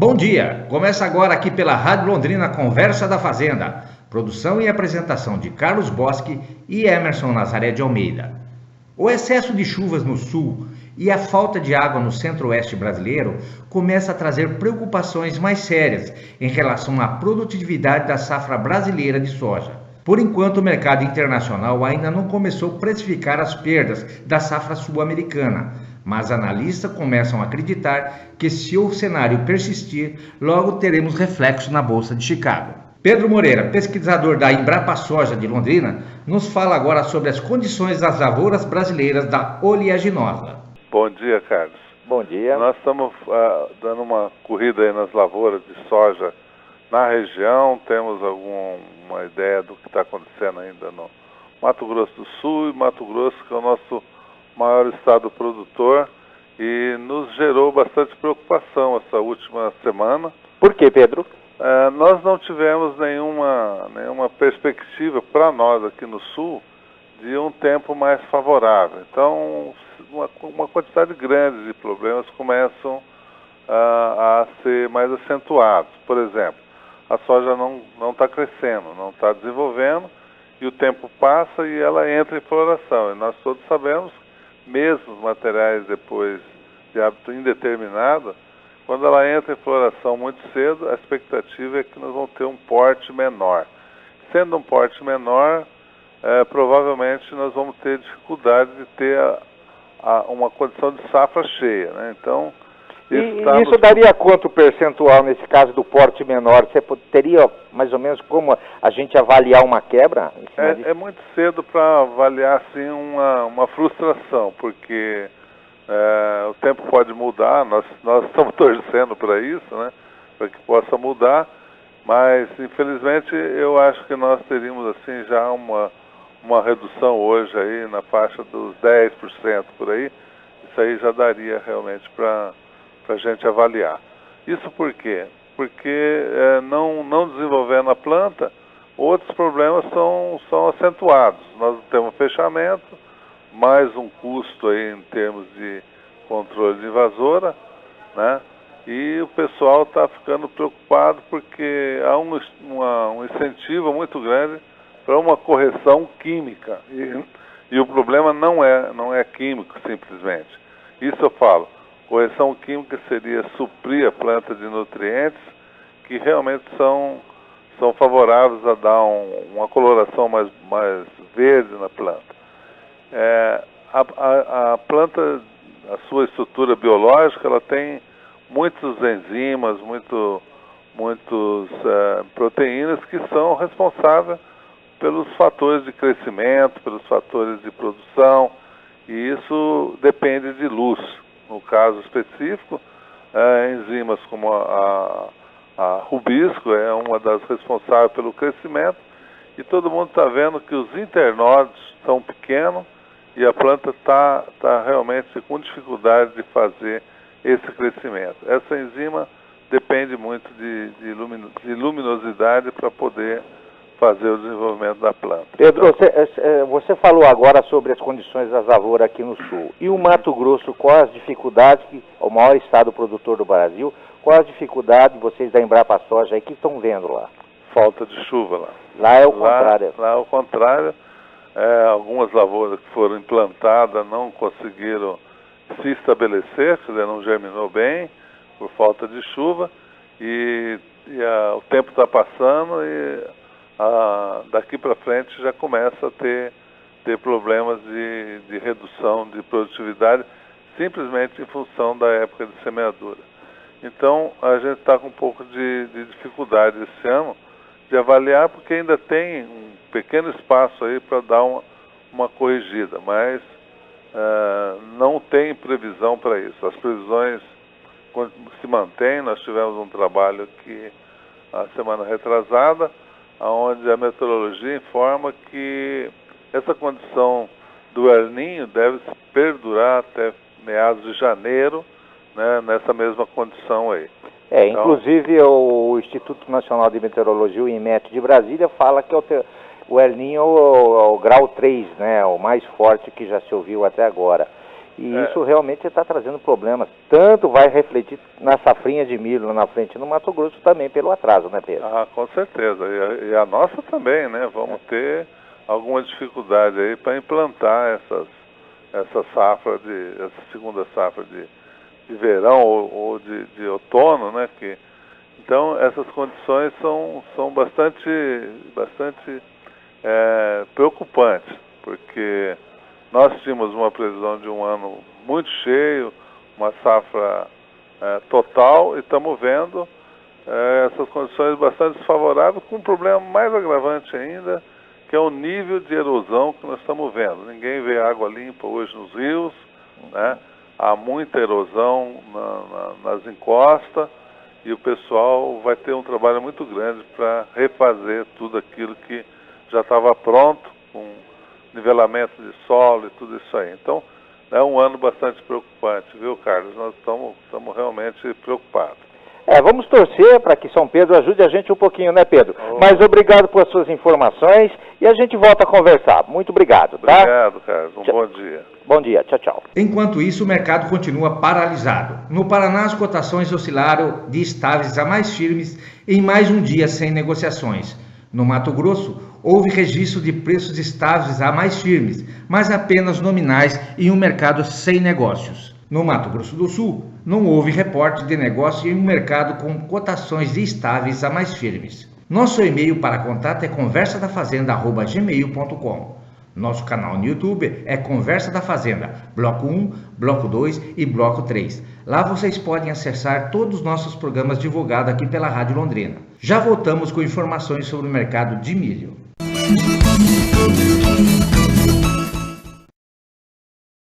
Bom dia! Começa agora aqui pela Rádio Londrina Conversa da Fazenda. Produção e apresentação de Carlos Bosque e Emerson Nazaré de Almeida. O excesso de chuvas no sul e a falta de água no centro-oeste brasileiro começa a trazer preocupações mais sérias em relação à produtividade da safra brasileira de soja. Por enquanto, o mercado internacional ainda não começou a precificar as perdas da safra sul-americana, mas analistas começam a acreditar que se o cenário persistir, logo teremos reflexo na Bolsa de Chicago. Pedro Moreira, pesquisador da Embrapa Soja de Londrina, nos fala agora sobre as condições das lavouras brasileiras da oleaginosa. Bom dia, Carlos. Bom dia. Nós estamos dando uma corrida aí nas lavouras de soja na região, temos alguma ideia do que está acontecendo ainda no Mato Grosso do Sul e Mato Grosso, que é o nosso maior estado produtor, e nos gerou bastante preocupação essa última semana. Por que, Pedro? Nós não tivemos nenhuma perspectiva para nós aqui no Sul de um tempo mais favorável. Então, uma quantidade grande de problemas começam a ser mais acentuados. Por exemplo, a soja não está crescendo, não está desenvolvendo, e o tempo passa e ela entra em floração. E nós todos sabemos, mesmo os materiais depois de hábito indeterminado, quando ela entra em floração muito cedo, a expectativa é que nós vamos ter um porte menor. Sendo um porte menor, provavelmente nós vamos ter dificuldade de ter uma condição de safra cheia, né? Então, isso daria quanto percentual nesse caso do porte menor? Você teria mais ou menos como a gente avaliar uma quebra? É muito cedo para avaliar assim uma frustração, porque o tempo pode mudar, nós estamos torcendo para isso, né? Para que possa mudar, mas infelizmente eu acho que nós teríamos assim já uma redução hoje aí na faixa dos 10% por aí. Isso aí já daria realmente para a gente avaliar. Isso por quê? Porque não desenvolvendo a planta, outros problemas são acentuados. Nós temos fechamento, mais um custo aí em termos de controle de invasora, né? E o pessoal está ficando preocupado porque há um incentivo muito grande para uma correção química. E o problema não é químico simplesmente. Isso eu falo. Correção química seria suprir a planta de nutrientes que realmente são favoráveis a dar uma coloração mais verde na planta. A planta, a sua estrutura biológica, ela tem muitas enzimas, muitas proteínas que são responsáveis pelos fatores de crescimento, pelos fatores de produção, e isso depende de luz. No caso específico, enzimas como a rubisco é uma das responsáveis pelo crescimento, e todo mundo está vendo que os internódios são pequenos e a planta está realmente com dificuldade de fazer esse crescimento. Essa enzima depende muito de luminosidade para poder fazer o desenvolvimento da planta. Pedro, você falou agora sobre as condições das lavouras aqui no sul. E o Mato Grosso, quais as dificuldades, o maior estado produtor do Brasil, quais as dificuldades vocês da Embrapa Soja aí que estão vendo lá? Falta de chuva lá. Lá é o contrário. Lá é o contrário. Algumas lavouras que foram implantadas não conseguiram se estabelecer, quer dizer, não germinou bem por falta de chuva, e o tempo está passando e daqui para frente já começa a ter problemas de redução de produtividade, simplesmente em função da época de semeadura. Então, a gente está com um pouco de dificuldade esse ano de avaliar, porque ainda tem um pequeno espaço aí para dar uma corrigida, mas não tem previsão para isso. As previsões se mantêm. Nós tivemos um trabalho aqui a semana retrasada, onde a meteorologia informa que essa condição do El Niño deve perdurar até meados de janeiro, né, nessa mesma condição aí. Então, inclusive o Instituto Nacional de Meteorologia, o INMET de Brasília, fala que o El Niño é o grau 3, né, o mais forte que já se ouviu até agora. E isso realmente está trazendo problemas. Tanto vai refletir na safrinha de milho lá na frente no Mato Grosso também, pelo atraso, né, Pedro? Ah, com certeza. E a nossa também, né? Vamos ter alguma dificuldade aí para implantar essa segunda safra de verão ou de outono, né? Então, essas condições são bastante preocupantes, porque nós tínhamos uma previsão de um ano muito cheio, uma safra total, e estamos vendo essas condições bastante desfavoráveis, com um problema mais agravante ainda, que é o nível de erosão que nós estamos vendo. Ninguém vê água limpa hoje nos rios, né? Há muita erosão nas encostas, e o pessoal vai ter um trabalho muito grande para refazer tudo aquilo que já estava pronto, com nivelamento de solo e tudo isso aí. Então, é um ano bastante preocupante, viu, Carlos? Nós estamos realmente preocupados. Vamos torcer para que São Pedro ajude a gente um pouquinho, né, Pedro? Mas obrigado por suas informações e a gente volta a conversar. Muito obrigado, tá? Obrigado, Carlos. Bom dia. Bom dia. Tchau, tchau. Enquanto isso, o mercado continua paralisado. No Paraná, as cotações oscilaram de estáveis a mais firmes em mais um dia sem negociações. No Mato Grosso, houve registro de preços estáveis a mais firmes, mas apenas nominais em um mercado sem negócios. No Mato Grosso do Sul, não houve reporte de negócio em um mercado com cotações estáveis a mais firmes. Nosso e-mail para contato é conversadafazenda@gmail.com. Nosso canal no YouTube é Conversa da Fazenda, Bloco 1, Bloco 2 e Bloco 3. Lá vocês podem acessar todos os nossos programas divulgados aqui pela Rádio Londrina. Já voltamos com informações sobre o mercado de milho.